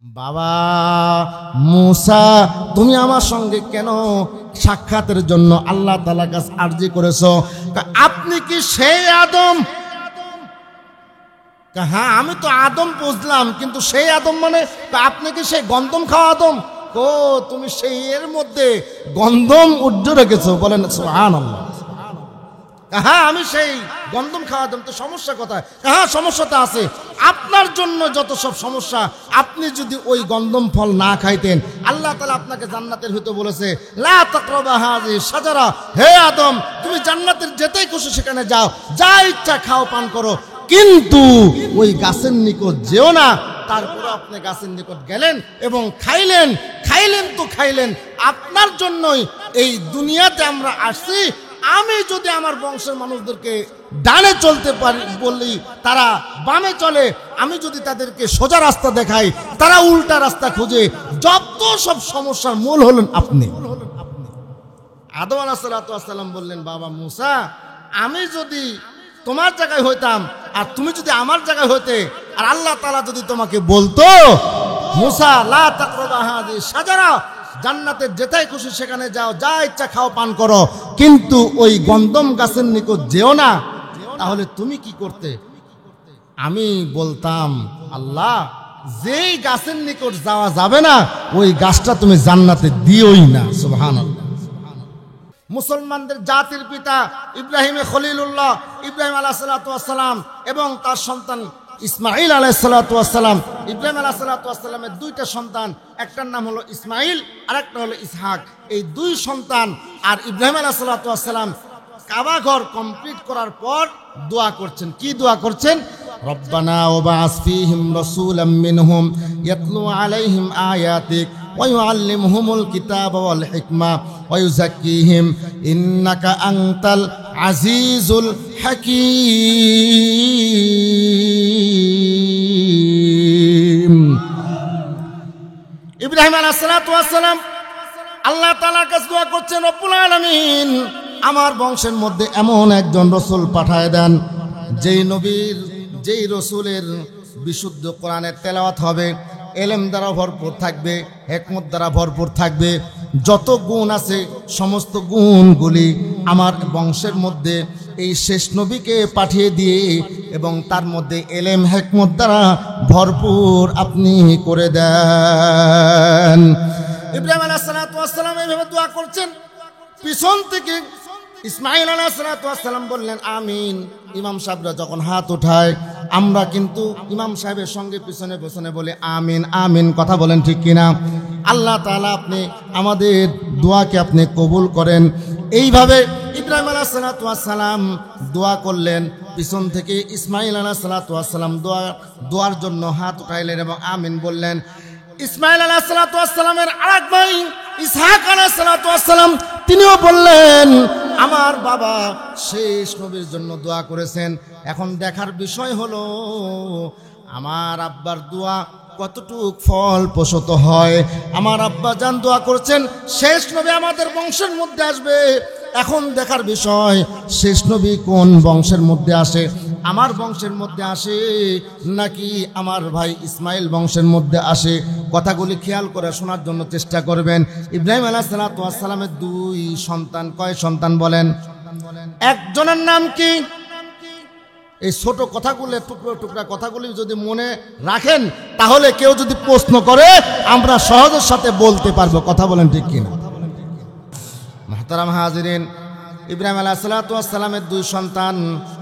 বাবা মুসা, তুমি আমার সঙ্গে কেন সাক্ষাতের জন্য আল্লাহ তাআলার কাছে আরজি করেছো? আপনি কি সেই আদম? হ্যাঁ, আমি তো আদম বুঝলাম, কিন্তু সেই আদম মানে আপনি কি সেই গন্ধম খাওয়া আদম? ও, তুমি সেই এর মধ্যে গন্ধম উজ্জ্ব রেখেছো। বলেন সুবহানাল্লাহ। হ্যাঁ, আমি সেই গন্ধম খাওয়া আদম। তো সমস্যা কোথায়? হ্যাঁ, সমস্যাটা আছে আপনার জন্য। যত সব সমস্যা, আপনি যদি ওই গন্ধম ফল না খাইতেন, আল্লাহ তাআলা আপনাকে জান্নাতের ভিতরে বলেছে লা তাকরাবা হাযিহি শাজারা, হে আদম তুমি জান্নাতের যেতেই খুশি সেখানে যাও, যা ইচ্ছা খাও পান করো, কিন্তু ওই গাছের নিকট যেও না। তারপরে আপনি গাছের নিকট গেলেন এবং খাইলেন তো খাইলেন। আপনার জন্যই এই দুনিয়াতে আমরা আসছি। আমি যদি আমার বংশের মানুষদেরকে ডানে চলতে পারি বলি, তারা বামে চলে। আমি যদি তাদেরকে সোজা রাস্তা দেখাই, তারা উল্টা রাস্তা খুঁজে। যত সব সমস্যার মূল হলেন আপনি। আদম আলাইহিস সালাম বললেন, বাবা মুসা, আমি যদি তোমার জায়গায় হইতাম আর তুমি যদি আমার জায়গায় হইতে, আর আল্লাহ তাআলা যদি তোমাকে বলতো মুসা লা তাকরাবা হাযিহি শাজারা, জান্নাতের যেটাই খুশি সেখানে যাও, যা ইচ্ছা খাও পান করো, কিন্তু ওই গন্ধম গাছের নিকট যেও না, তাহলে তুমি কি করতে? আমি বলতাম, আল্লাহ, যেই গাছের নিকট যাওয়া যাবে না ওই গাছটা তুমি জান্নাতে দিওই না। সুবহানাল্লাহ। মুসলমানদের জাতির পিতা ইব্রাহিম খলিলুল্লাহ, ইব্রাহিম আলাইহিস সালাম এবং তার সন্তান ইসমাইল আলাইহিস সালাম। ইব্রাহিম আলাইহিস সালামের দুইটা সন্তান, একটার নাম হলো ইসমাইল আর একটা হলো ইসহাক। এই দুই সন্তান আর ইব্রাহিম আলাইহিস সালাম কাবা ঘর কমপ্লিট করার পর দোয়া করছেন। কি দোয়া করছেন? রব্বানা ওয়াবা'আস ফীহিম রাসূলাম মিনহুম ইয়াতলু আলাইহিম আয়াতিক ওয়া ইউআল্লিমুহুমুল কিতাবা ওয়াল হিকমা ওয়া ইউযাক্কিহিম ইন্নাকা আনতাল আজিজুল হাকীম। ইব্রাহিম আলাইহিস সালাম আল্লাহ তাআলার কাছে দোয়া করছেন, রব্বুল আলামিন, আমার বংশের মধ্যে এমন একজন রসুল পাঠায় দেন, যেই রসুলের বিশুদ্ধ কোরআনের তেলাওয়াত হবে, এলেম দ্বারা ভরপুর থাকবে, হিকমত দ্বারা ভরপুর থাকবে। যত গুণ আছে সমস্ত গুণগুলি আমার বংশের মধ্যে এই শেষ নবীকে পাঠিয়ে দিয়ে এবং তার মধ্যে এলেম হিকমত দ্বারা ভরপুর আপনি করে দেন। ইব্রাহিম আলাইহিস সালাম এইভাবে দোয়া করছেন। পিছন থেকে ইসমাইল আলাইহিস সালাম বললেন আমিন। ইমাম সাহেবরা যখন হাত উঠায়, আমরা কিন্তু ইমাম সাহেবের সঙ্গে পিছনে পিছনে বলে আমিন আমিন। কথা বলেন ঠিক কিনা? আল্লাহ তাআলা আপনি আমাদের দোয়াকে আপনি কবুল করেন। এইভাবে ইব্রাহিম আলাইহিস সালাম দোয়া করলেন, পিছন থেকে ইসমাইল আলাইহিস সালাম দোয়ার জন্য হাত উঠাইলেন এবং আমিন বললেন। ইসমাইল আলাইহিস সালামের আরেক ভাই ইসহাক আলাইহিস সালাম তিনিও বললেন, আমার বাবা শেষ নবীর জন্য দোয়া করেছেন। এখন দেখার বিষয় হলো আমার আব্বার দোয়া কতটুক ফল প্রসূত হয়। আমার আব্বা জান দোয়া করছেন শেষ নবী আমাদের বংশের মধ্যে আসবে। এখন দেখার বিষয় শেষ নবী কোন বংশের মধ্যে আসে, আমার বংশের মধ্যে আসে নাকি আমার ভাই ইসমাইল বংশের মধ্যে আসে। কথাগুলি খেয়াল করে শোনার জন্য চেষ্টা করবেন। ইব্রাহিম আলাইহিস সালামের দুই সন্তান, কয় সন্তান বলেন? একজনের নাম কি? এই ছোট কথাগুলো, টুকরো টুকরা কথাগুলি যদি মনে রাখেন, তাহলে কেউ যদি প্রশ্ন করে আমরা সহজের সাথে বলতে পারবো। কথা বলেন ঠিক কিনা? মুহতারাম হাজিরিন, ইব্রাহিম আলাইহিস সালামের দুই সন্তান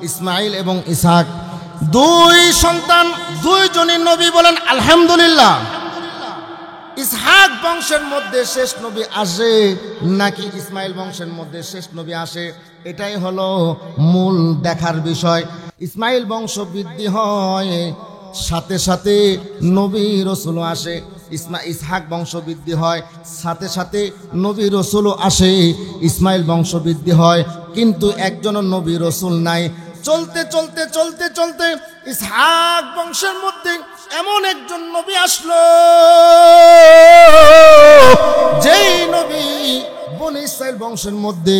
ইসমাইল এবং ইসহাক, দুই সন্তান দুইজনই নবী। বলেন আলহামদুলিল্লাহ। ইসহাক বংশের মধ্যে শেষ নবী আসে নাকি ইসমাইল বংশের মধ্যে শেষ নবী আসে, এটাই হলো মূল দেখার বিষয়। ইসমাইল বংশ বৃদ্ধি হয়, সাথে সাথে নবী রসুলও আসে। ইসহাক বংশ বৃদ্ধি হয়, সাথে সাথে নবী রসুলও আসে। ইসমাইল বংশ বৃদ্ধি হয়, কিন্তু একজনও নবী রসুল নাই। চলতে চলতে চলতে চলতে ইসহাক বংশের মধ্যে এমন একজন নবী আসলো, যেই নবী বনি ইসরাইল বংশের মধ্যে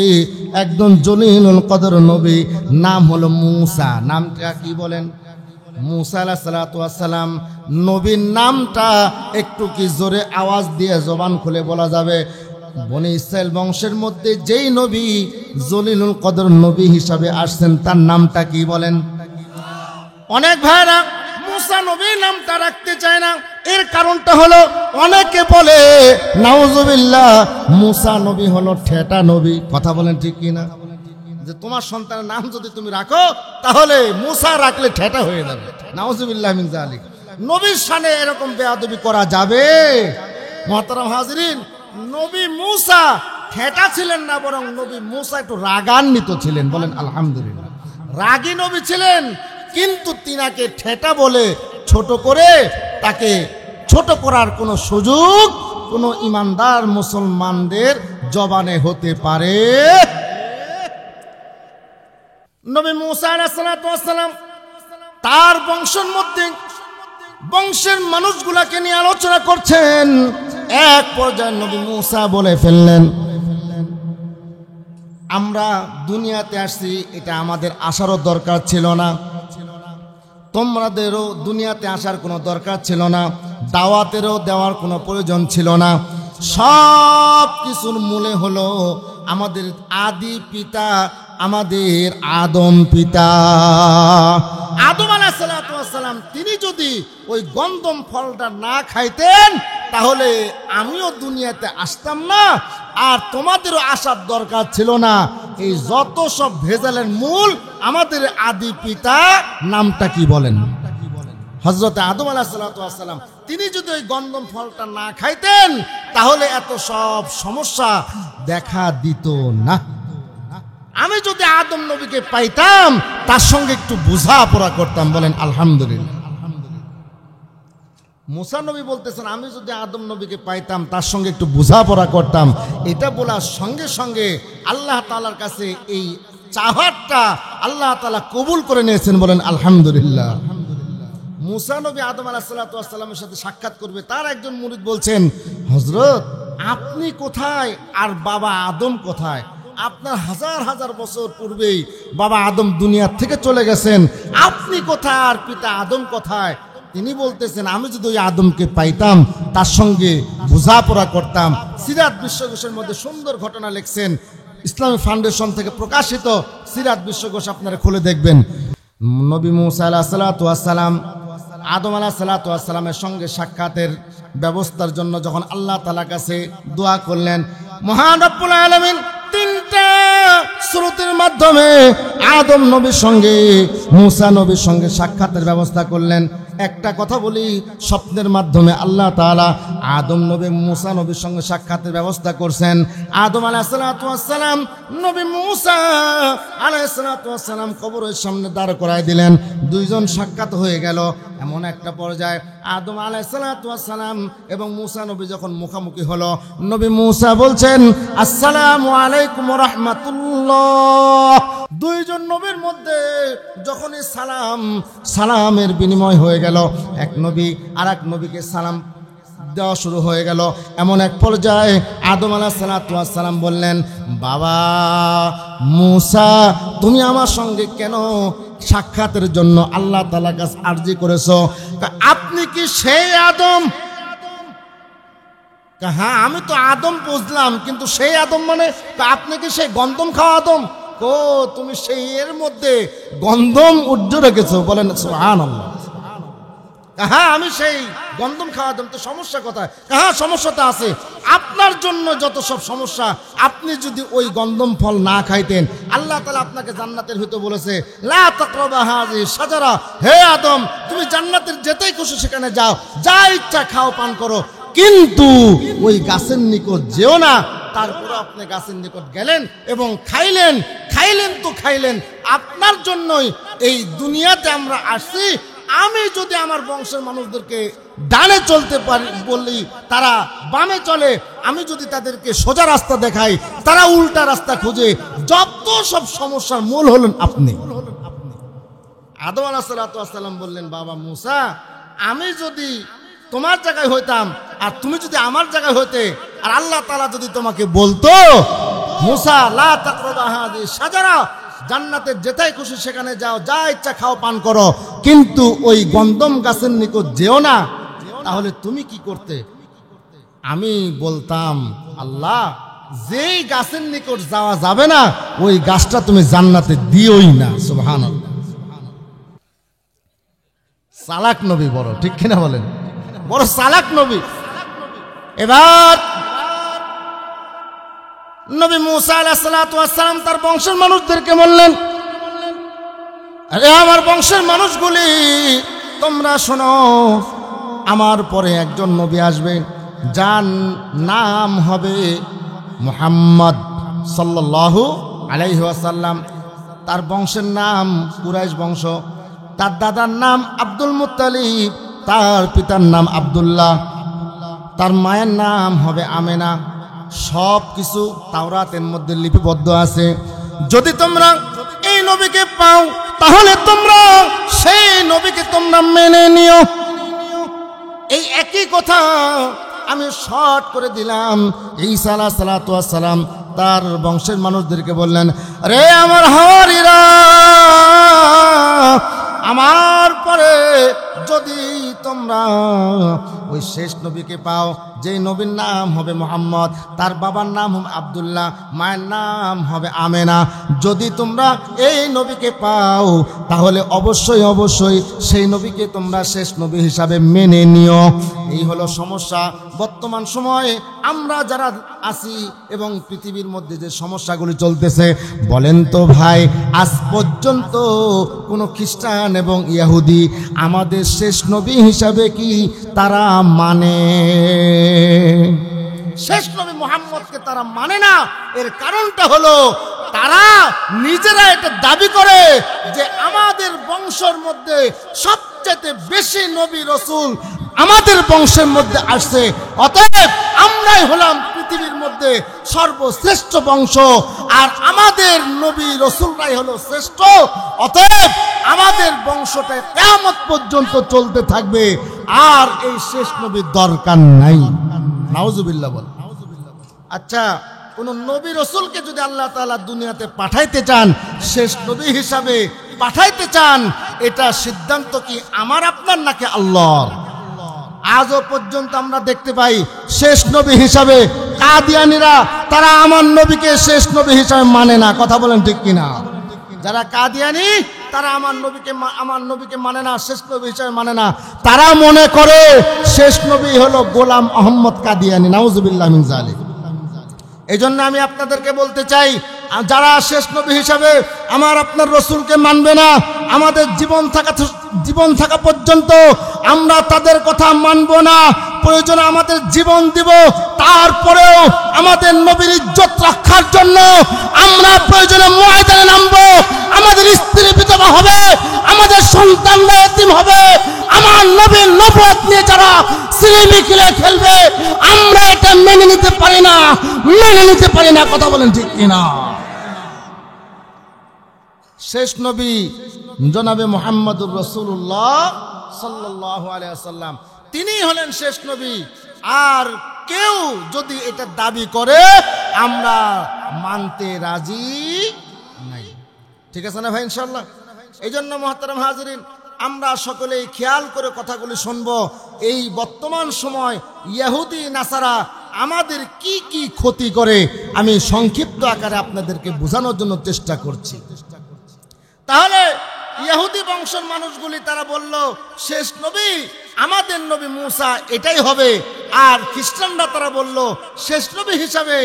একজন জলিলুল কদর নবী, নাম হলো মুসা। নামটা কি বলেন? মুসা আলাইহিস সালাতু ওয়াস সালাম নবীর নামটা একটু কি জোরে আওয়াজ দিয়ে জবান খুলে বলা যাবে? বনি ইসরাইল বংশের মধ্যে যেই নবী জলিলুল কদর নবী হিসাবে আসছেন তার নামটা কি বলেন? অনেক ভাইরা মুসা নবীর নামটা রাখতে চায় না। এর কারণটা হলো অনেকে বলে নাউজুবিল্লাহ মুসা নবী হলো ঠেটা নবী। কথা বলেন ঠিক কি না? যে তোমার সন্তানের নাম যদি তুমি রাখো তাহলে মুসা রাখলে ঠেটা হয়ে যাবে। নাউজুবিল্লাহ মিন যালিক। নবীর শানে এরকম বেয়াদবি করা যাবে? মুহতারাম হাজিরিন, নবী মুসা ঠেটা ছিলেন না, বরং নবী মুসা একটু রাগান্বিত ছিলেন। বলেন আলহামদুলিল্লাহ। রাগী নবী ছিলেন, কিন্তু তিনাকে ঠেটা বলে ছোট করে তাকে ছোট করার কোনো সুযোগ কোনো ইমানদার মুসলমানদের জবানে হতে পারে? নবী মুসা আলাইহিস সালাতু ওয়াস সালাম তার বংশের মধ্যে বংশের মানুষগুলাকে নিয়ে আলোচনা করছেন। এক পর্যায়ে নবী মুসা বলে ফেললেন, আমরা দুনিয়াতে আসছি, এটা আমাদের আসারও দরকার ছিল না, তোমাদেরও দুনিয়াতে আসার কোনো দরকার ছিল না, দাওয়াতেরও দেওয়ার কোনো প্রয়োজন ছিল না। সব কিছুর মূলে হলো আমাদের আদি পিতা, আমাদের আদম পিতা আদম আলাইহিস সালাতু ওয়াস সালাম। তিনি যদি ওই গন্ধম ফলটা না খাইতেন তাহলে আমিও দুনিয়াতে আসতাম না, আর তোমাদেরও আসার দরকার ছিল না। এই যত সব ভেজালের মূল আমাদের আদি পিতা নামটা কি বলেন? হযরত আদম আলাইহিস সালাতু ওয়াস সালাম। তিনি যদি ওই গন্ধম ফলটা না খাইতেন তাহলে এত সব সমস্যা দেখা দিত না। আমি যদি আদম নবীকে পাইতাম তার সঙ্গে একটু বোঝাপড়া করতাম। বলেন আলহামদুলিল্লাহ। মুসা নবী বলতেছেন, আমি যদি আদম নবীকে পাইতাম তার সঙ্গে একটু বোঝাপড়া করতাম। এটা বলার সঙ্গে সঙ্গে আল্লাহ তাআলার কাছে এই চাহতটা আল্লাহ তাআলা কবুল করে নিয়েছেন। বলেন আলহামদুলিল্লাহ। মুসা নবী আদম আলাইহিস সালাতু ওয়াস সালামের সাথে সাক্ষাৎ করবে, তার একজন মুরিদ বলছেন, হযরত আপনি কোথায় আর বাবা আদম কোথায়? আপনার হাজার হাজার বছর পূর্বেই বাবা আদম দুনিয়া থেকে চলে গেছেন, আপনি কোথায় আর পিতা আদম কোথায়? তিনি বলতেছেন, আমি যদি ওই আদমকে পাইতাম তার সঙ্গে বোঝাপড়া করতাম। সিরাত বিশ্বকোষের মধ্যে সুন্দর ঘটনা লিখছেন, ইসলামিক ফাউন্ডেশন থেকে প্রকাশিত সিরাত বিশ্বকোষ, আপনারা খুলে দেখবেন। নবী মুসা আলাইহিস সালাতু ওয়াস সালাম আদম আলাইহিস সালাতু ওয়াস সালামের সঙ্গে সাক্ষাতের ব্যবস্থার জন্য যখন আল্লাহ তাআলার কাছে দোয়া করলেন, মহান রব্বুল আলামিন তিনটা স্রোতের মাধ্যমে আদম নবীর সঙ্গে মুসা নবীর সঙ্গে সাক্ষাতের ব্যবস্থা করলেন। একটা কথা বলি, স্বপ্নের মাধ্যমে আল্লাহ তাআলা আদম নবী মুসা নবীর সঙ্গে সাক্ষাতের ব্যবস্থা করছেন। আদম আলাইহিস সালাতু ওয়াস সালাম নবী মুসা আলাইহিস সালাতু ওয়াস সালাম কবরের সামনে দাঁড় করায় দিলেন। দুইজন সাক্ষাৎ হয়ে গেল। এমন একটা পর্যায়ে আদম আলাইহিস সালাতু ওয়াস সালাম এবং মুসা নবী যখন মুখামুখি হলো, নবী মুসা বলছেন, আসসালামু আলাইকুম ওয়া রাহমাতুল্লাহ। দুইজন নবীর মধ্যে যখনই সালামের বিনিময় হয়ে গেল, এক নবী আর এক নবীকে সালাম দেওয়া শুরু হয়ে গেল। এমন এক পর্যায়ে আদম আলাইহিস সালাতু ওয়াস সালাম বললেন, বাবা মুসা, তুমি আমার সঙ্গে কেন সাক্ষাতের জন্য আল্লাহ তাআলার কাছে আরজি করেছো? আপনি কি সেই আদম? হ্যাঁ, আমি তো আদম বুঝলাম, কিন্তু সেই আদম মানে আপনি কি সেই গন্ধম খাওয়া আদম? ও, তুমি সেই এর মধ্যে গন্ধম উজ্জ্ব রেখেছো। বলেন সুবহানাল্লাহ। হ্যাঁ, আমি সেই গন্ধম খাওয়া আদম। তো সমস্যা কোথায়? হ্যাঁ, সমস্যাটা আছে আপনার জন্য। যত সব সমস্যা, আপনি যদি ওই গন্ধম ফল না খাইতেন, আল্লাহ তাআলা আপনাকে জান্নাতের ভিতর বলেছে, লা তাকরাবা হাযিহি শাজারা, হে আদম তুমি জান্নাতের যেতেই খুশি সেখানে যাও, যা ইচ্ছা খাও পান করো, কিন্তু ওই গাছের নিকট যেও না। তারপর আপনি গাছের নিকট গেলেন এবং খাইলেন। তো খাইলেন, আপনার জন্যই এই দুনিয়াতে আমরা আসছি। আমি যদি আমার বংশের মানুষদেরকে ডানে চলতে পারি বলি, তারা বামে চলে। আমি যদি তাদেরকে সোজা রাস্তা দেখাই, তারা উল্টা রাস্তা খুঁজে। যত সব সমস্যার মূল হলেন আপনি। আদম আলাইহিস সালাতু ওয়াস সালাম বললেন, বাবা মুসা, আমি যদি তোমার জায়গায় হইতাম আর তুমি যদি আমার জায়গায় হইতে, আর আল্লাহ তাআলা যদি তোমাকে বলতো, মুসা লা তাকরাবা হাযিহি শাজারা, জান্নাতে যেটাই খুশি সেখানে যাও, যা ইচ্ছা খাও পান করো, কিন্তু ওই গন্ধম গাছের নিকট যেও না। তাহলে তুমি কি করতে? আমি বলতাম, আল্লাহ, যেই গাছের নিকট যাওয়া যাবে না ওই গাছটা তুমি জান্নাতে দিওই না। সুবহানাল্লাহ। চালাক নবী বড়, ঠিক কিনা বলেন? বড় চালাক নবী। এবার নবী মুসা আলাইহিস সালাতু ওয়াস সালাম তার বংশের মানুষদেরকে বললেন, আরে আমার বংশের মানুষগুলি, তোমরা শোনো, আমার পরে একজন নবী আসবে, যার নাম হবে মুহাম্মদ সাল্লাল্লাহু আলাইহি ওয়াসাল্লাম। তার বংশের নাম কুরাইশ বংশ। তার দাদার নাম আব্দুল মুত্তালিব, তার পিতার নাম আব্দুল্লাহ, তার মায়ের নাম হবে আমেনা। সব কিছু তাওরাতের মধ্যে লিপিবদ্ধ আছে। যদি তোমরা এই নবীকে পাও তাহলে তোমরা সেই নবীকে তোমরা মেনে নিও। এই একই কথা আমি শর্ট করে দিলাম। ঈসা আলাইহিস সালাতু ওয়াস সালাম তার বংশের মানুষদেরকে বললেন, রে আমার হাওয়ারীরা, আমার পরে যদি তোমরা ওই শেষ নবীকে পাও, যেই নবীর নাম হবে মুহাম্মদ, তার বাবার নাম হবে আব্দুল্লাহ, মায়ের নাম হবে আমেনা, যদি তোমরা এই নবীকে পাও তাহলে অবশ্যই অবশ্যই সেই নবীকে তোমরা শেষ নবী হিসাবে মেনে নিও। এই হলো সমস্যা। বর্তমান সময়ে আমরা যারা আছি এবং পৃথিবীর মধ্যে যে সমস্যাগুলি চলতেছে, বলেন তো ভাই, আজ পর্যন্ত কোনো খ্রিস্টান এবং ইহুদি আমাদের শেষ নবী হিসাবে কি তারা মানে? শেষ নবী মুহাম্মদকে তারা মানে না। এর কারণটা হলো তারা নিজেরা এটা দাবি করে যে আমাদের বংশের মধ্যে সবচেয়ে বেশি নবী রাসূল আমাদের বংশের মধ্যে আসছে, অতএব আমরাই হলাম পৃথিবীর মধ্যে সর্বশ্রেষ্ঠ বংশ, আর আমাদের নবী রাসূলরাই হলো শ্রেষ্ঠ, অতএব আমাদের বংশটা কিয়ামত পর্যন্ত চলতে থাকবে, আর এই শেষ নবীর দরকার নাই। নাউজুবিল্লাহ বল। আচ্ছা, কোন নবী রাসূলকে যদি আল্লাহ তাআলা দুনিয়াতে পাঠাইতে চান, শেষ নবী হিসাবে পাঠাইতে চান, এটা সিদ্ধান্ত কি আমার আপনার নাকি আল্লাহর? আজও পর্যন্ত আমরা দেখতে পাই শেষ নবী হিসাবে কাদিয়ানীরা, তারা আমার নবীকে শেষ নবী হিসাবে মানে না। কথা বলেন ঠিক কিনা? যারা কাদিয়ানী তারা আমার নবীকে মানে না, শেষ নবী হিসাবে মানে না। তারা মনে করে শেষ নবী হলো গোলাম আহমদ কাদিয়ানী। নাউজুবিল্লাহ মিন যালিক। এই জন্য আমি আপনাদেরকে বলতে চাই, যারা শেষ নবী হিসাবে আমার আপনার রসুলকে মানবে না, আমাদের জীবন থাকা পর্যন্ত আমরা তাদের কথা মানব না। প্রয়োজনে আমাদের জীবন দিব, তারপরেও আমাদের নবীর ইজ্জত রক্ষার জন্য আমরা প্রয়োজনে ময়দানে নামবো। আমাদের স্ত্রী বিধবা হবে, আমাদের সন্তানরা এতিম হবে, আমার নবীর নবুয়ত নিয়ে যারা সিনেমি খেলবে, আমরা এটা মেনে নিতে পারি না, মেনে নিতে পারি না। কথা বলেন ঠিক কিনা? শেষ নবী জনাবে মুহাম্মদুর রাসূলুল্লাহ সাল্লাল্লাহু আলাইহি ওয়াসাল্লাম, তিনি হলেন শেষ নবী। আর কেউ যদি এটা দাবি করে, আমরা মানতে রাজি নাই। ঠিক আছে না ভাই? ইনশাআল্লাহ। এই জন্য মুহতারাম হাজিরিন, আমরা সকলেই খেয়াল করে কথাগুলি শুনবো। এই বর্তমান সময় ইহুদি নাসারা আমাদের কি কি ক্ষতি করে, আমি সংক্ষিপ্ত আকারে আপনাদেরকে বোঝানোর জন্য চেষ্টা করছি। তাহলে ইহুদি বংশের মানুষগুলি তারা বলল শেষ নবী আমাদের নবী মুসা, এটাই হবে। আর খ্রিস্টানরা তারা বলল শেষ নবী হিসাবে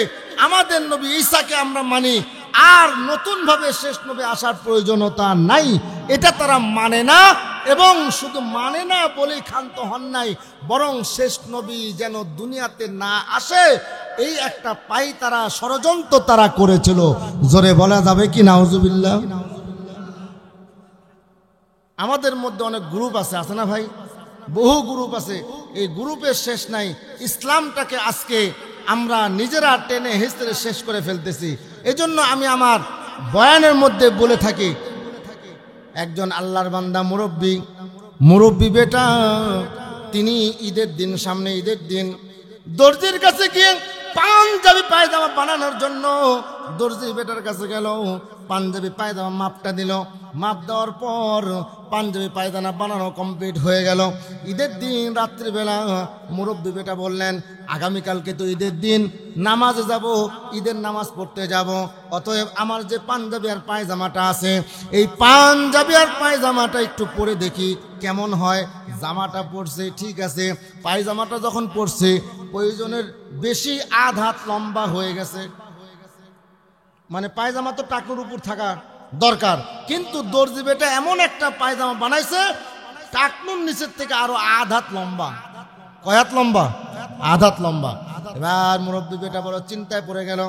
আমাদের নবী ঈসাকে আমরা মানি, আর নতুন ভাবে শেষ নবী আসার প্রয়োজনীয়তা নাই। এটা তারা মানে না, এবং শুধু মানে না বলেই ক্ষান্ত হন নাই, বরং শেষ নবী যেন দুনিয়াতে না আসে এই একটা তারা ষড়যন্ত্র তারা করেছিল। জোরে বলা যাবে কি নাউজুবিল্লাহ? আমাদের মধ্যে অনেক গ্রুপ আছে না ভাই? বহু গ্রুপ আছে। এই গ্রুপের শেষ নাই। ইসলামটাকে আজকে আমরা নিজেরা টেনে হেঁচড়ে শেষ করে ফেলতেছি। এজন্য আমি আমার বয়ানের মধ্যে বলে থাকি, একজন আল্লাহর বান্দা মুরব্বী বেটা, তিনি ঈদের দিন, সামনে ঈদের দিন, দর্জির কাছে গিয়ে পাঞ্জাবি পায়জামা বানানোর জন্য দর্জি বেটার কাছে গেল। পাঞ্জাবি পায়জামা মাপটা দিল। মাপ দেওয়ার পর পাঞ্জাবি পায়জামা বানানো কমপ্লিট হয়ে গেল। ঈদের দিন রাত্রিবেলা মুরব্বী বেটা বললেন, আগামীকালকে তো ঈদের দিন, নামাজে যাব, ঈদের নামাজ পড়তে যাব, অতএব আমার যে পাঞ্জাবি আর পায়জামাটা আছে, এই পাঞ্জাবি আর পায়জামাটা একটু পরে দেখি কেমন হয়। জামাটা পরছে ঠিক আছে, পায়জামাটা যখন পরছে প্রয়োজনের বেশি আধ হাত লম্বা হয়ে গেছে। মানে পায়জামা তো টাকুর উপর থাকা দরকার, কিন্তু দর্জি বেটা এমন একটা পায়জামা বানাইছে টাকনুর নিচের থেকে আরো আধ হাত লম্বা। কয় হাত লম্বা? আধ হাত লম্বা। এবার মুরব্বী বেটা বড় চিন্তায় পড়ে গেল,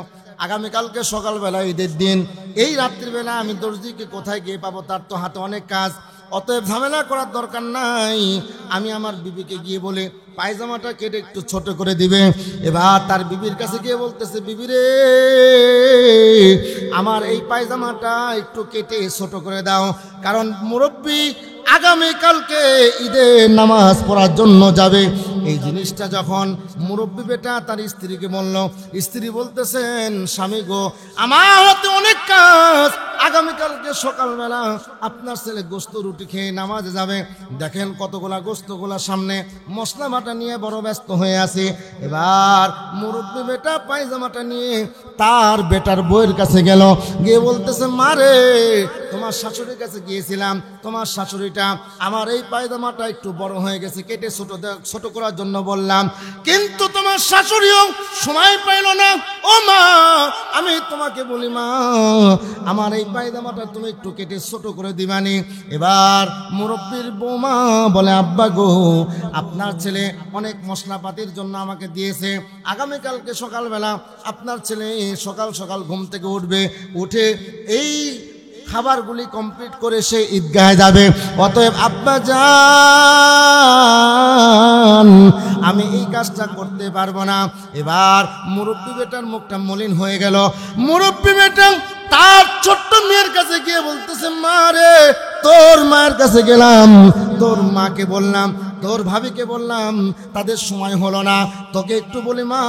আগামীকালকে সকালবেলা ঈদের দিন, এই রাত্রিবেলা আমি দর্জিকে কোথায় গিয়ে পাবো? তার তো হাতে অনেক কাজ, অতএব ঝামেলা করার দরকার নাই। আমি আমার বিবিকে গিয়ে বলে পায়জামাটা কেটে একটু ছোট করে দিবে। এবার তার বিবির কাছে গিয়ে বলতেছে, বিবি রে, আমার এই পায়জামাটা একটু কেটে ছোট করে দাও, কারণ মুরব্বী আগামীকালকে ঈদের নামাজ পড়ার জন্য যাবে। এই জিনিসটা যখন মুরব্বী বেটা তার স্ত্রীকে বলল, স্ত্রী বলতেছেন, স্বামী গো, আমার হাতে অনেক কাজ, আগামীকালকে সকালবেলা আপনার ছেলে গোস্ত রুটি খেয়ে নামাজে যাবে। দেখেন কতগুলা গোস্তগুলা সামনে, মশলা বাটা নিয়ে বড় ব্যস্ত হয়ে আছে। এবার মুরব্বী বেটা পায়জামাটা নিয়ে তার বেটার বউয়ের কাছে গেল, গিয়ে বলতেছে, মারে, তোমার শাশুড়ির কাছে গিয়েছিলাম, তোমার শাশুড়িটা আমার এই পায়জামাটা একটু বড় হয়ে গেছে, কেটে ছোট করার জন্য বললাম, কিন্তু তোমার শাশুড়িও সময় পাইল না। ও মা, আমি তোমাকে বলি মা, আমার এই পায়জামাটা তুমি একটু কেটে ছোট করে দিবানি। এবার মুরব্বীর বৌমা বলে, আব্বা গো, আপনার ছেলে অনেক মশলাপাতির জন্য আমাকে দিয়েছে, আগামীকালকে সকালবেলা আপনার ছেলে সকাল সকাল ঘুম থেকে উঠবে, উঠে এই খাবারগুলি কমপ্লিট করে সে ঈদগাহে যাবে, অতএব আব্বা জান আমি এই কাজটা করতে পারবো না। এবার মুরব্বী বেটার মুখটা মলিন হয়ে গেল। মুরব্বী বেটা তার ছোট্ট মেয়ের কাছে গিয়ে বলতেছে, মা রে, তোর মায়ের কাছে গেলাম, তোর মাকে বললাম, তোর ভাবিকে বললাম, তাদের সময় হলো না, তোকে একটু বলি মা,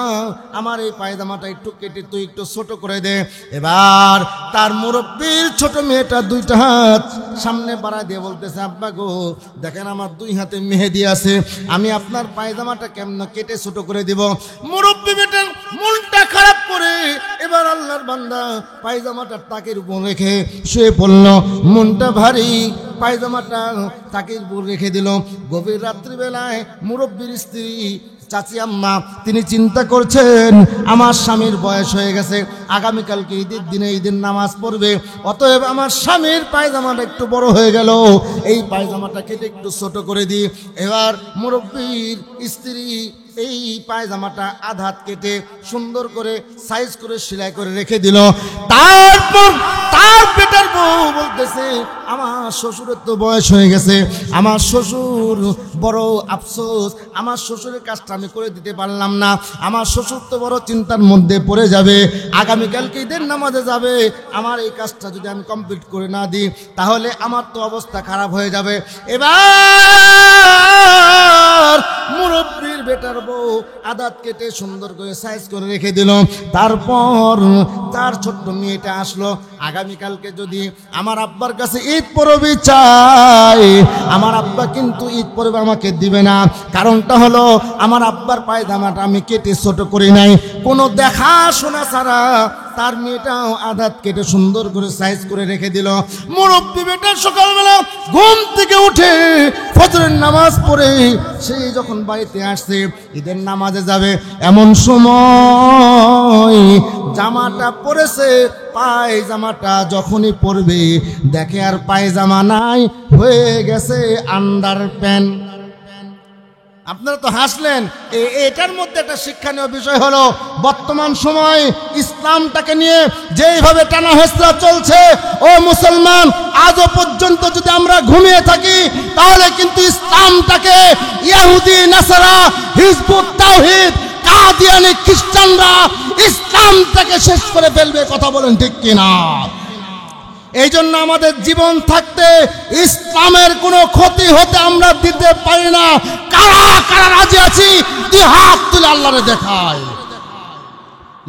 আমার এই পায়জামাটা একটু কেটে তুই একটু ছোট করে দে। এবার তার মুরব্বীর ছোট মেয়েটা দুইটা হাত সামনে বাড়া দিয়ে বলতেছে, আব্বা গো, দেখেন আমার দুই হাতে মেহেদি আছে, আমি আপনার পায়জামাটা কেমন কেটে ছোট করে দিব। মুরব্বী বেটার মনটা খারাপ করে এবার আল্লাহর বান্দা পায়জামাটা তাকের উপর রেখে শুয়ে পড়ল। মনটা ভারী, পায়জামাটা তাকের উপর রেখে দিল। গভীর রাত্রিবেলায় মুরব্বীর স্ত্রী চাচি আম্মা তিনি চিন্তা করছেন, আমার স্বামীর বয়স হয়ে গেছে, আগামীকালকে ঈদের দিনে ঈদের নামাজ পড়বে, অতএব আমার স্বামীর পায়জামাটা একটু বড় হয়ে গেল, এই পায়জামাটা কেটে একটু ছোট করে দিই। এবার মুরব্বীর স্ত্রী এই পায়জামাটা আধাত কেটে সুন্দর করে সাইজ করে সেলাই করে রেখে দিল। তারপর তার বেটার বউ বলতেছে, আমার শ্বশুরের তো বয়স হয়ে গেছে, আমার শ্বশুর বড় আফসোস, আমার শ্বশুরের কাজটা আমি করে দিতে পারলাম না, আমার শ্বশুর তো বড় চিন্তার মধ্যে পড়ে যাবে, আগামীকালকে ঈদের নামাজে যাবে, আমার এই কাজটা যদি আমি কমপ্লিট করে না দিই তাহলে আমার তো অবস্থা খারাপ হয়ে যাবে। এবার মুরব্বীর বেটার বউ আদাত কেটে সুন্দর করে সাইজ করে রেখে দিল। তারপর তার ছোট্ট মেয়েটা আসলো, আগামীকালকে যদি আমার আব্বার কাছে ঈদ পরবে চাই, আমার আব্বা কিন্তু ঈদ পরবে আমাকে দিবে না, কারণটা হলো আমার আব্বার পায়জামাটা আমি কেটে ছোট করি নাই, কোনো দেখাশোনা ছাড়া তার মেয়েটাও আদাত কেটে সুন্দর করে সাইজ করে রেখে দিল। মুরব্বী বেটা সকালবেলা ঘুম থেকে উঠে ফজরের নামাজ পড়ে সেই যখন বাড়িতে আসছে ঈদের নামাজে যাবে, এমন সময় জামাটা পরেছে, পায়জামাটা যখনই পরবে দেখে আর পায়জামা নাই, হয়ে গেছে আন্ডার প্যান্ট। আপনারা তো হাসলেন, এটার মধ্যে একটা শিক্ষণীয় বিষয় হলো বর্তমান সময় ইসলামটাকে নিয়ে যেইভাবে টানা হেঁচড়া চলছে, ও মুসলমান, আজও পর্যন্ত যদি আমরা ঘুমিয়ে থাকি তাহলে কিন্তু ইসলামটাকে ইহুদি নাসারা, হিজবুত তাওহীদ, কাদিয়ানি খ্রিস্টানরা ইসলামটাকে শেষ করে ফেলবে। কথা বলেন ঠিক কিনা? এই জন্য আমাদের জীবন থাকতে ইসলামের কোনো ক্ষতি হতে আমরা দিতে পারি না। কারা কারা রাজি আছি দুই হাত তুলে আল্লাহরে দেখায়,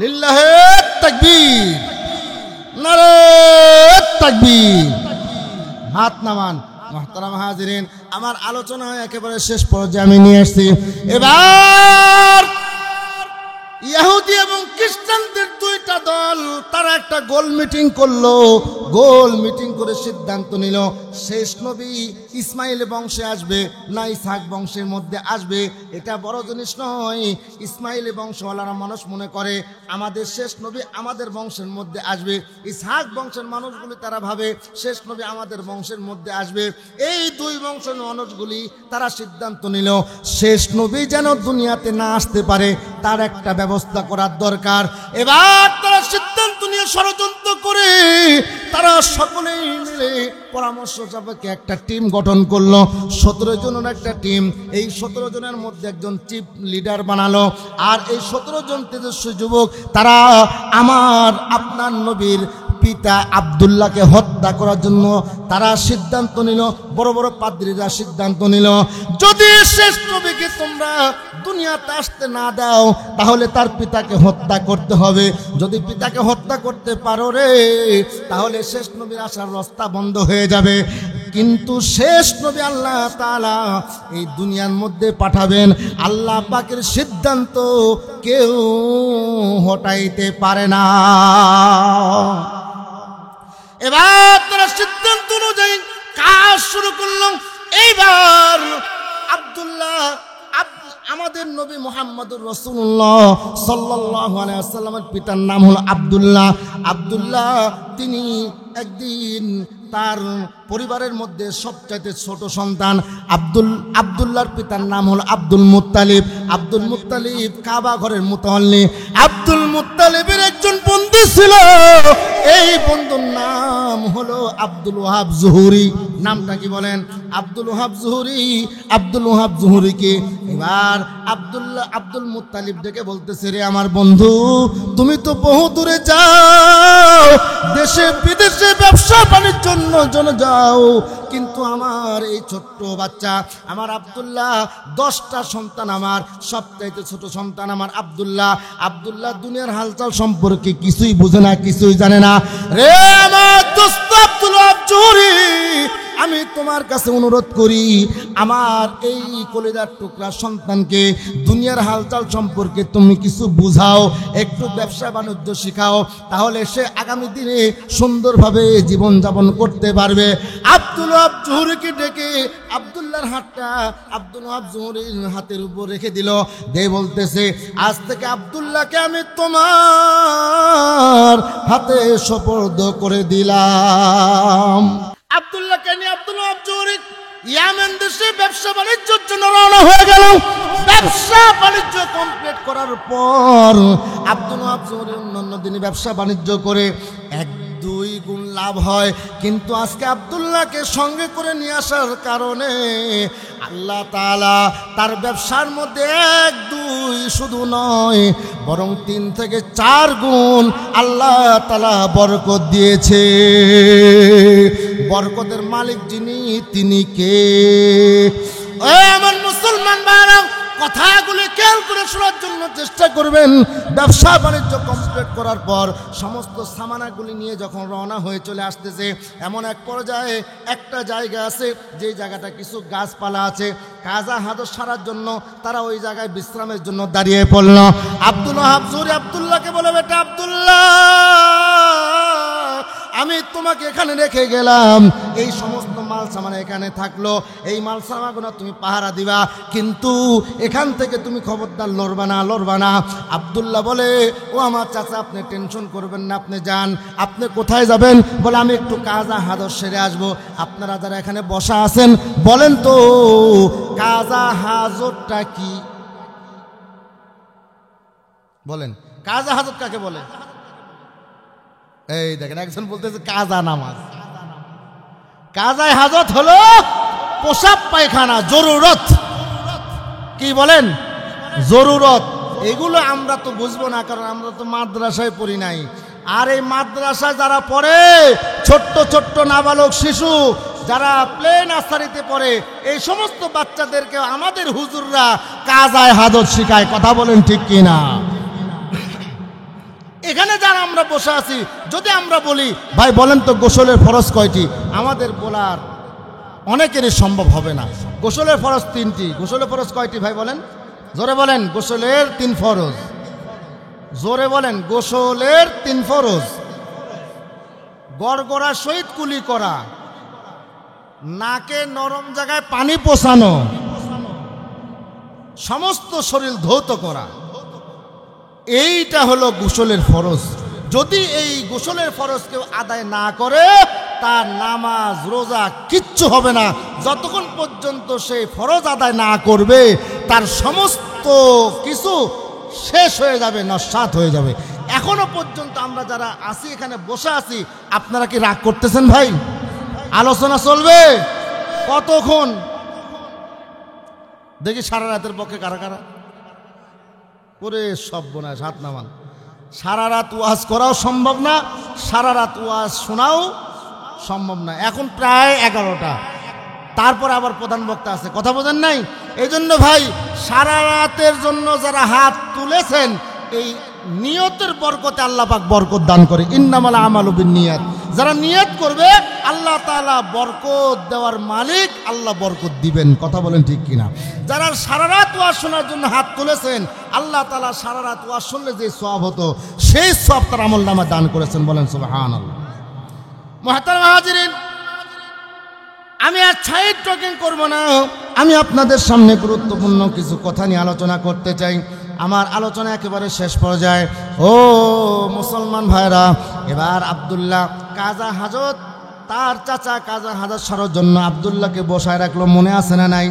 লিল্লাহে তাকবীর, নারে তাকবীর, হাত নামান। মুহতারাম হাজিরিন, আমার আলোচনা একেবারে শেষ পর্যায়ে আমি নিয়ে আসছি। এবার ইহুদি এবং খ্রিস্টানদের দুইটা দল, তারা একটা গোল মিটিং করলো। গোল মিটিং করে সিদ্ধান্ত নিল শেষ নবী ইসমাইল বংশে আসবে না ইসহাক বংশের মধ্যে আসবে। এটা বড় জিনিস নয়। ইসমাইল বংশওয়ালারা মানুষ মনে করে আমাদের শেষ নবী আমাদের বংশের মধ্যে আসবে। ইসহাক বংশের মানুষগুলি তারা ভাবে শেষ নবী আমাদের বংশের মধ্যে আসবে। এই দুই বংশের মানুষগুলি তারা সিদ্ধান্ত নিল শেষ নবী যেন দুনিয়াতে না আসতে পারে তার একটা ব্যবস্থা করার দরকার। এবার তারা সিদ্ধান্ত নিয়ে ষড়যন্ত্র করে তারা সকলেই মিলে পরামর্শ সাপেক্ষে একটা টিম গঠন করলো। 17 জনের একটা টিম। এই 17 জনের মধ্যে একজন চিফ লিডার বানালো। আর এই 17 জন তেজস্বী যুবক তারা আপনার নবীর পিতা আব্দুল্লাহকে হত্যা করার জন্য তারা সিদ্ধান্ত নিল। বড় বড় পাদ্রীরা সিদ্ধান্ত নিল যদি শেষ নবীকে তোমরা দুনিয়াতে আসতে না দাও তাহলে তার পিতাকে হত্যা করতে হবে। যদি পিতাকে হত্যা করতে পারো রে তাহলে শেষ নবীর আসার রাস্তা বন্ধ হয়ে যাবে। কিন্তু শেষ নবী আল্লাহ তাআলা এই দুনিয়ার মধ্যে পাঠাবেন, আল্লাহ পাকের সিদ্ধান্ত কেউ হটাইতে পারে না। এবার তারা সিদ্ধান্ত অনুযায়ী কাজ শুরু করল। এইবার আব্দুল্লাহ, আমাদের নবী মুহাম্মদুর রাসূলুল্লাহ সাল্লাল্লাহু আলাইহি ওয়াসাল্লামের পিতার নাম হলো আব্দুল্লাহ। আব্দুল্লাহ তিনি একদিন তার পরিবারের মধ্যে সবচাইতে ছোট সন্তান। আব্দুল্লাহর পিতার নাম হলো আব্দুল মুত্তালিব। আব্দুল মুত্তালিব কাবা ঘরের মুতাওয়াল্লি। আব্দুল মুত্তালিবের একজন বন্ধু ছিল, এই বন্ধুর নাম হলো আব্দুল ওয়াহাব জুহুরি। নামটা কি বলেন? আব্দুল ওয়াহাব জুহুরি। আব্দুল ওয়াহাব জুহুরিকে এবার আব্দুল মুত্তালিব ডেকে বলতেছে, রে আমার বন্ধু, তুমি তো বহু দূরে যাও, দেশে বিদেশে ব্যবসা বাণিজ্যের জন্য যাও, কিন্তু আমার এই ছোট্ট বাচ্চা আমার আব্দুল্লাহ, 10টা সন্তান, আমার সবচাইতে ছোট সন্তান আমার আব্দুল্লাহ দুনিয়ার হালচাল সম্পর্কে কিছুই বুঝে না, কিছুই জানে না। রে আমার দোস্ত আব্দুল ওয়াহাব জুহুরি, আমি তোমার কাছে অনুরোধ করি আমার এই কলিজার টুকরা সন্তানকে দুনিয়ার হালচাল সম্পর্কে তুমি কিছু বুঝাও, একটু ব্যবসা বাণিজ্য শিখাও, তাহলে সে আগামী দিনে সুন্দরভাবে জীবনযাপন করতে পারবে। আব্দুল ওয়াহাব জুহুরিকে ডেকে আব্দুল্লাহর হাতটা আব্দুল ওয়াহাব জুহুরির হাতের উপর রেখে দিল। দে বলতেছে, আজ থেকে আব্দুল্লাহকে আমি তোমার হাতে সুপর্দ করে দিলাম। আব্দুল্লাহকে নিয়ে আব্দুল ওয়াহাব জুহুরি ইয়ামেন দেশে ব্যবসা বাণিজ্যের জন্য রওনা হয়ে গেল। ব্যবসা বাণিজ্য কমপ্লিট করার পর আব্দুল ওয়াহাব জুহুরি অন্যান্য দিনে ব্যবসা বাণিজ্য করে 1-2 গুণ লাভ হয়, কিন্তু আজকে আব্দুল্লাহকে সঙ্গে করে নিয়ে আসার কারণে আল্লাহ তাআলা তার ব্যবসার মধ্যে 1-2 শুধু নয় বরং 3 থেকে 4 গুণ আল্লাহ তাআলা বরকত দিয়েছে। বরকতের মালিক যিনি, তিনি কে? আমার মুসলমান ভাইরা, কথাগুলি খেয়াল করে শোনার জন্য চেষ্টা করবেন। ব্যবসা বাণিজ্য কমপ্লিট করার পর সমস্ত সামানাগুলি নিয়ে যখন রওনা হয়ে চলে আসতেছে, এমন এক পর্যায়ে একটা জায়গা আছে, যে জায়গাটা কিছু গাছপালা আছে, কাজা হাজত সারার জন্য তারা ওই জায়গায় বিশ্রামের জন্য দাঁড়িয়ে পড়ল। আব্দুল ওয়াহাব জুহুরি আব্দুল্লাহকে বলে, বেটা আব্দুল্লাহ, আমি তোমাকে এখানে রেখে গেলাম, এই সমস্ত মাল সামান এখানে থাকলো, এই মাল সামানগুলো তুমি পাহারা দিবা, কিন্তু এখান থেকে তুমি খবরদার লড়বা না। আব্দুল্লাহ বলে, ও আমার চাচা, আপনি টেনশন করবেন না, আপনি যান। আপনি কোথায় যাবেন? বলে, আমি একটু কাজা হাজত সেরে আসবো। আপনারা যারা এখানে বসা আছেন বলেন তো, কাজা হাজতটা কি? বলেন, কাজা হাজত কাকে বলে? এই দেখেন, একজন বলতেছে কাজা নামাজ। কাজায় হাজত হলো পোশাক পায়খানা, জরুরত। কি বলেন? জরুরত। এগুলো আমরা তো বুঝবো না, কারণ আমরা তো মাদ্রাসায় পড়ি নাই। আর এই মাদ্রাসায় যারা পড়ে, ছোট্ট ছোট্ট নাবালক শিশু যারা প্লে নার্সারিতে পড়ে, এই সমস্ত বাচ্চাদেরকে আমাদের হুজুররা কাজায় হাজত শিখায়। কথা বলেন ঠিক কিনা? এখানে যারা আমরা আমরা বসে আছি, যদি আমরা বলি ভাই বলেন তো গোসলের ফরজ কয়টি, আমাদের বলার অনেকেরই সম্ভব হবে না। গোসলের ফরজ 3টি। গোসলের ফরজ কয়টি ভাই বলেন, জোরে বলেন। গোসলের 3 ফরজ, জোরে বলেন। গোসলের 3 ফরজ: গড়গড়া সহিত কুলি করা, নাকে নরম জায়গায় পানি পোষানো, সমস্ত শরীর ধৌত করা, এইটা হলো গোসলের ফরজ। যদি এই গোসলের ফরজ কেউ আদায় না করে, তার নামাজ রোজা কিচ্ছু হবে না। যতক্ষণ পর্যন্ত সেই ফরজ আদায় না করবে, তার সমস্ত কিছু শেষ হয়ে যাবে, নস্যাৎ হয়ে যাবে। এখনো পর্যন্ত আমরা যারা আছি, এখানে বসে আছি, আপনারা কি রাগ করতেছেন ভাই? আলোচনা চলবে কতক্ষণ দেখি? সারা রাতের পক্ষে কারা কারা করে সব বোনায় হাত নামান। সারা রাত ওয়াজ করাও সম্ভব না, সারা রাত ওয়াজ শোনাও সম্ভব না। এখন প্রায় 11টা, তারপর আবার প্রধান বক্তা আছে, কথা বোঝেন নাই? এই জন্য ভাই, সারা রাতের জন্য যারা হাত তুলেছেন, এই নিয়তের বরকতে আল্লাহ পাক বরকত দান করে। ইন্নামাল আমালু বিন্নিয়াত। যারা নিয়ত করবে, আল্লাহ তাআলা বরকত দেওয়ার মালিক, আল্লাহ বরকত দিবেন। কথা বলেন ঠিক কিনা? যারা সারা রাত ওয়াজ শোনার জন্য হাত তুলেছেন, আল্লাহ তাআলা সারা রাত ওয়াজ শুনলে যে সওয়াব হতো, সেই সওয়াব তার আমলনামা দান করেছেন। বলেন সুবহানাল্লাহ। মুহতারাম হাজিরিন, আমি আর সাইড টকিং করব না। আমি আপনাদের সামনে গুরুত্বপূর্ণ কিছু কথা নিয়ে আলোচনা করতে চাই। আমার আলোচনা একেবারে শেষ পর্যায়ে। ও মুসলমান ভাইরা, এবার আব্দুল্লাহ কাজা হাজত, তার চাচা কাজা হাজত সারার জন্য আব্দুল্লাহকে বসায় রাখলো, মনে আছে না নাই?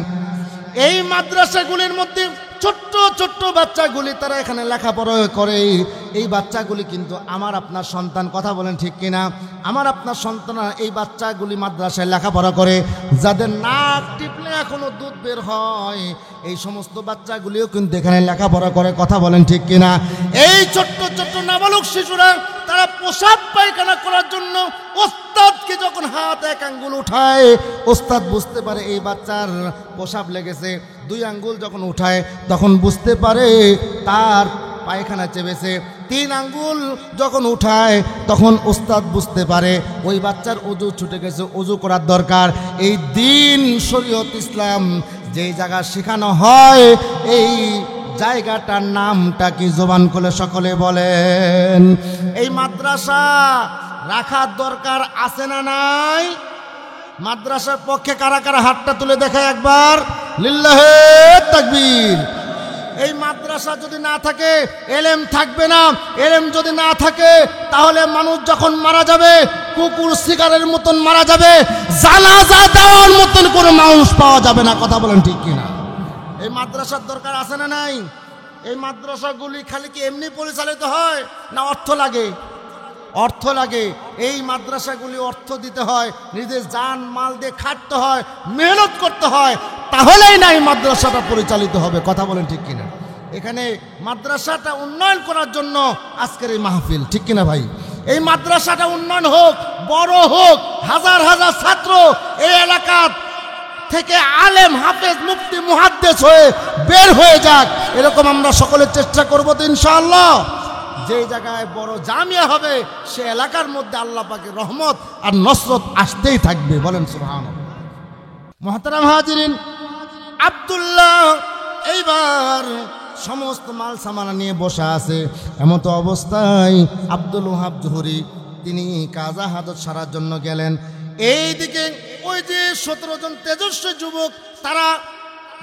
এই মাদ্রাসাগুলির মধ্যে ছোট্ট ছোট্ট বাচ্চাগুলি, তারা এখানে লেখাপড়া করে। এই বাচ্চাগুলি কিন্তু আমার আপনার সন্তান। কথা বলেন ঠিক কিনা? আমার আপনার সন্তান। এই বাচ্চাগুলি মাদ্রাসায় লেখাপড়া করে, যাদের নাক টিপলে এখনো দুধ বের হয়, এই সমস্ত বাচ্চাগুলিও কিন্তু এখানে লেখাপড়া করে। কথা বলেন ঠিক কিনা? এই ছোট্ট ছোট্ট নাবালক শিশুরা, তারা প্রসাব পায়খানা করার জন্য ওস্তাদকে যখন হাত 1 আঙ্গুল উঠায়, ওস্তাদ বুঝতে পারে এই বাচ্চার প্রসাব লেগেছে। 2 আঙ্গুল যখন উঠায়, তখন বুঝতে পারে তার পায়খানা চেপেছে। 3 আঙ্গুল যখন উঠায়, তখন ওস্তাদ বুঝতে পারে ওই বাচ্চার ওযু ছুটে গেছে, ওযু করার দরকার। এই দিন শরীয়ত ইসলাম যেই জায়গা শেখানো হয়, এই জায়গাটার নামটা কি? জবান খুলে সকলে বলেন। এই মাদ্রাসা রাখার দরকার আছে না নাই? মাদ্রাসার পক্ষে কারা কারা হাতটা তুলে দেখায় একবার? লিল্লাহে তাকবীর। এই মাদ্রাসা যদি না থাকে, এলেম থাকবে না। এলেম যদি না থাকে, তাহলে মানুষ যখন মারা যাবে, কুকুর শিকারের মতন মারা যাবে, জানাজা দেওয়ার মতন কোনো মানুষ পাওয়া যাবে না। কথা বলেন ঠিক কিনা? এই মাদ্রাসার দরকার আছে না নাই? এই মাদ্রাসাগুলি খালি কি এমনি পরিচালিত হয়, না অর্থ লাগে? অর্থ লাগে। এই মাদ্রাসাগুলি অর্থ দিতে হয়, নিজের জান মাল দিয়ে খাটতে হয়, মেহনত করতে হয়, তাহলেই না এই মাদ্রাসাটা পরিচালিত হবে। কথা বলেন ঠিক কিনা? এখানে মাদ্রাসাটা উন্নয়ন করার জন্য আজকের এই মাহফিল, ঠিক কিনা ভাই? এই মাদ্রাসাটা উন্নয়ন হোক, বড় হোক, হাজার হাজার ছাত্র এই এলাকা থেকে আলেম, হাফেজ, মুফতি, মুহাদ্দিস হয়ে বের হয়ে যাক, এরকম আমরা সকলে চেষ্টা করব তো ইনশাআল্লাহ। যে জায়গায় বড় জামিয়া হবে, সে এলাকার মধ্যে আল্লাহ পাকের রহমত আর নসরত আসতেই থাকবে। বলেন সুবহানাল্লাহ। মুহতারাম হাজিরিন, আব্দুল্লাহ এইবার সমস্ত মাল সামানা নিয়ে বসে আছে। এমতো অবস্থায় আব্দুল ওয়াহাব জোহরি তিনি কাজা হাজত সারার জন্য গেলেন। এইদিকে ওই যে 17 জন তেজস্বী যুবক, তারা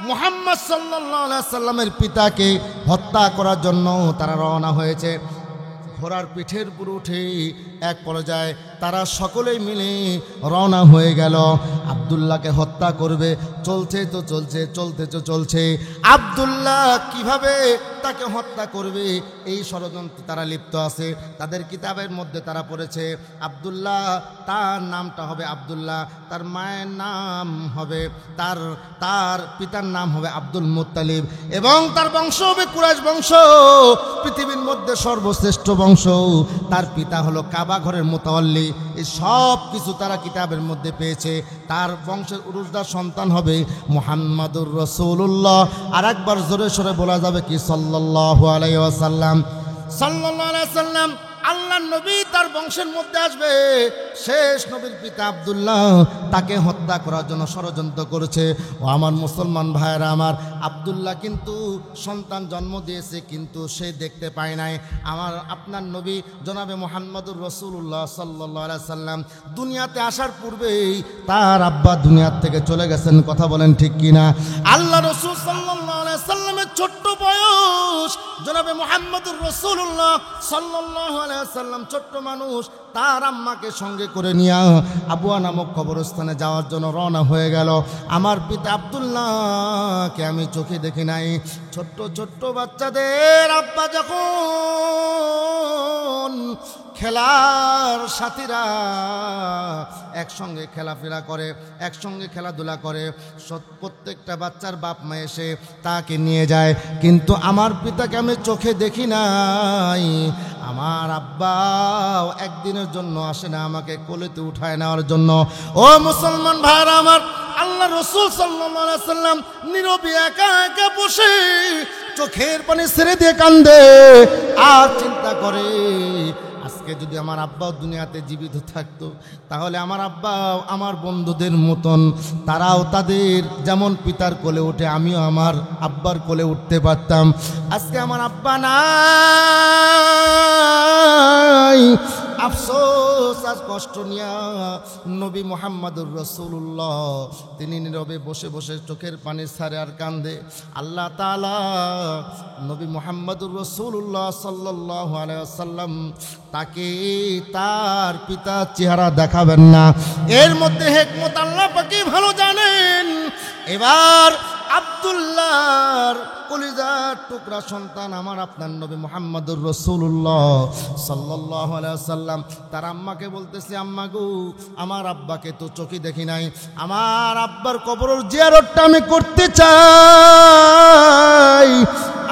মুহাম্মদ সাল্লাল্লাহু আলাইহি সাল্লামের পিতাকে হত্যা করার জন্য তারা রওনা হয়েছে। ঘোড়ার পিঠের উপর উঠে এক পর্যায়ে তারা সকলেই মিলে রওনা হয়ে গেল আব্দুল্লাহকে হত্যা করবে। চলছে তো চলছে, চলতে তো চলছে। আব্দুল্লাহ কিভাবে তাকে হত্যা করবে, এই ষড়যন্ত্রে তারা লিপ্ত আছে। তাদের কিতাবের মধ্যে তারা পড়েছে আব্দুল্লাহ, তার নামটা হবে আব্দুল্লাহ, তার মায়ের নাম হবে, তার পিতার নাম হবে আব্দুল মুত্তালিব, এবং তার বংশ হবে কুরাইশ বংশ, পৃথিবীর মধ্যে সর্বশ্রেষ্ঠ বংশ। তার পিতা হলো কাবা ঘরের মুতাওয়াল্লি। এই সব কিছু তারা কিতাবের মধ্যে পেয়েছে। তার বংশের উরুসদার সন্তান হবে মুহাম্মাদুর রাসূলুল্লাহ। আর একবার জোরে সোরে বলা যাবে কি? সাল্লাল্লাহু আলাইহি ওয়াসাল্লাম। সাল্লাল্লাহু আলাইহি ওয়াসাল্লাম আল্লাহ নবী তার বংশের মধ্যে আসবে, শেষ নবীর পিতা আব্দুল্লাহ তাকে হত্যা করার জন্য ষড়যন্ত্র করেছে। ও আমার মুসলমান ভাইয়েরা আমার, আব্দুল্লাহ কিন্তু সন্তান জন্ম দিয়েছে, কিন্তু সে দেখতে পায় নাই। আমার আপনার নবী জনাবে মুহাম্মদুর রাসূলুল্লাহ সাল্লাল্লাহু আলাইহি সাল্লাম দুনিয়াতে আসার পূর্বেই তার আব্বা দুনিয়ার থেকে চলে গেছেন। কথা বলেন ঠিক কিনা? আল্লাহ রাসূল সাল্লাল্লাহু আলাইহি সাল্লামের ছোট্ট বয়স, জনাবে মুহাম্মদুর রাসূলুল্লাহ সাল্লাল্লাহু আলাইহি সাল্লাম ছোট্ট মানুষ, তার আম্মাকে সঙ্গে করে নিয়ে আবুয়া নামক কবরস্থানে যাওয়ার জন্য রওনা হয়ে গেল। আমার পিতা আব্দুল্লাহকে আমি চোখে দেখি নাই। ছোট্ট ছোট্ট বাচ্চাদের আব্বা যখন খেলার সাথীরা একসঙ্গে খেলাফেরা করে, একসঙ্গে খেলাধুলা করে, প্রত্যেকটা বাচ্চার বাপ মা এসে তাকে নিয়ে যায়, কিন্তু আমার পিতাকে আমি চোখে দেখি নাই। আমার আব্বাও একদিনের জন্য আসে না আমাকে কোলেতে উঠায় নেওয়ার জন্য। ও মুসলমান ভাইরা আমার, আল্লাহ রাসূল সাল্লাল্লাহু আলাইহি সাল্লাম নীরবে একা একা বসে চোখের পানি ছেড়ে দিয়ে কান্দে আর চিন্তা করে, আজকে যদি আমার আব্বাও দুনিয়াতে জীবিত থাকতো তাহলে আমার আব্বাও আমার বন্ধুদের মতন তারাও তাদের যেমন পিতার কোলে উঠে আমিও আমার আব্বার কোলে উঠতে পারতাম। আজকে আমার আব্বা নাই, আফসোস আর কষ্ট নিয়া নবী মুহাম্মদুর রাসূলুল্লাহ তিনি নীরবে বসে বসে চোখের পানি ছাড়ে আর কান্দে। আল্লাহ তাআলা নবী মুহাম্মদুর রাসূলুল্লাহ সাল্লাল্লাহু আলাইহি ওয়াসাল্লাম তাকে তার পিতার চেহারা দেখাবেন না। এর মধ্যে হিকমত আল্লাহ পাকই ভালো জানেন। এবার আব্দুল্লাহর কলিজার টুকরা সন্তান আমার আপনার নবী মুহাম্মদুর রাসূলুল্লাহ সাল্লাল্লাহু আলাইহি ওয়াসাল্লাম তার আম্মাকে বলতেছে, আম্মা গো, আমার আব্বাকে তো চোখে দেখি নাই, আমার আব্বার কবরের জিয়ারতটা আমি করতে চাই।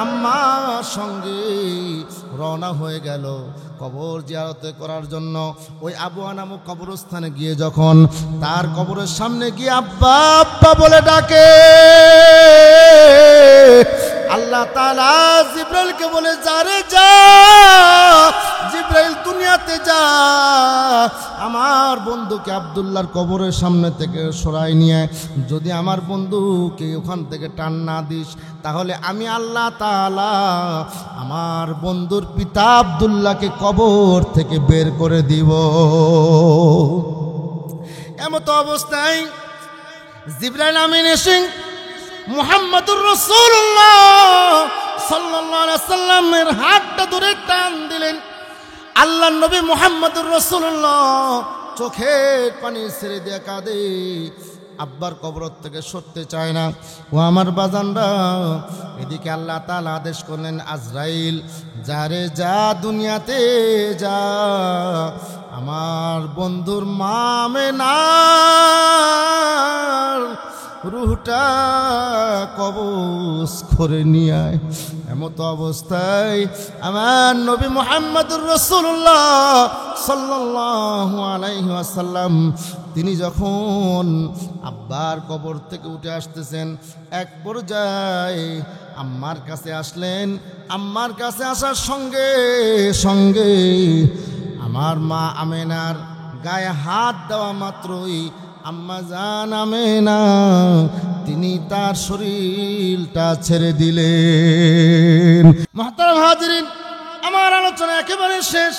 আম্মার সঙ্গে রওনা হয়ে গেল কবর জিয়ারত করার জন্য। ওই আবুয়া নামক কবরস্থানে গিয়ে যখন তার কবরের সামনে গিয়ে আব্বা আব্বা বলে ডাকে, আল্লাহ তাআলা জিবরাইলকে বলে, যা রে যা, জিবরাইল দুনিয়াতে যা, আমার বন্ধুকে আব্দুল্লাহর কবরের সামনে থেকে সরাই নিয়ে যদি আমার বন্ধুকে ওখান থেকে টান না দিস তাহলে আমি আল্লাহ তাআলা আমার বন্ধুর পিতা আব্দুল্লাহকে কবর থেকে বের করে দিব। এমত অবস্থায় জিবরাইল আমিন এসে মুহাম্মদুর রাসূলুল্লাহ সাল্লাল্লাহু আলাইহি সাল্লামের হাতটা ধরে টান দিলেন। আল্লাহ নবী মুহাম্মদুর রাসূলুল্লাহ চোখের পানি ছেড়ে দিয়ে কাঁদে, আব্বার কবর থেকে সরতে চায় না। ও আমার বাজানরা, এদিকে আল্লাহ তাআলা আদেশ করলেন, আজরাইল যা রে যা, দুনিয়াতে যা, আমার বন্ধুর মা আমেনার রূহটা কবজ করে নিয়ে আয়। এমত অবস্থায় আমার নবী মুহাম্মদুর রাসূলুল্লাহ সাল্লাল্লাহু আলাইহি ওয়াসাল্লাম তিনি যখন আব্বার কবর থেকে উঠে আসতেছেন, এক পর্যায়ে আম্মার কাছে আসলেন। আম্মার কাছে আসার সঙ্গে সঙ্গে আমার মা আমেনার গায়ে হাত দেওয়া মাত্রই আম্মা জান আমেনা তিনি তার শরীরটা ছেড়ে দিলেন। মুহতারাম হাজিরিন, আমার আলোচনা একেবারে শেষ।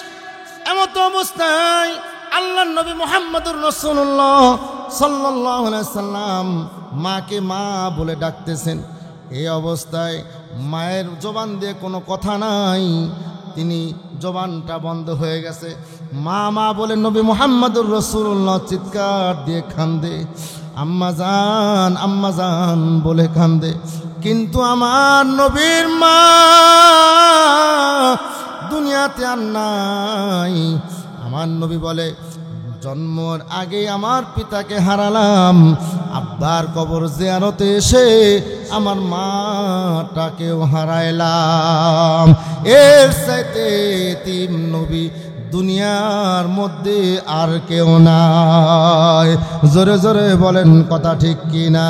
এমত অবস্থায় আল্লাহর নবী মুহাম্মদুর রাসূলুল্লাহ সাল্লাল্লাহু আলাইহি সাল্লাম মাকে মা বলে ডাকতেছেন। এই অবস্থায় মায়ের জবান দিয়ে কোনো কথা নাই, তিনি জবানটা বন্ধ হয়ে গেছে। মা মা বলে নবী মুহাম্মদুর রাসূলুল্লাহ চিৎকার দিয়ে কান্দে, আম্মা জান বলে কান্দে। কিন্তু আমার নবীর মা দুনিয়াতে আর নাই। আমার নবী বলে, জন্মের আগে আমার পিতাকে হারালাম, আব্বার কবর জিয়ারতে এসে আমার মাটাকেও হারাইলাম। এর চাইতে এতিম নবী দুনিয়ার মধ্যে আর কেউ নাই। জোরে জোরে বলেন কথা ঠিক কিনা?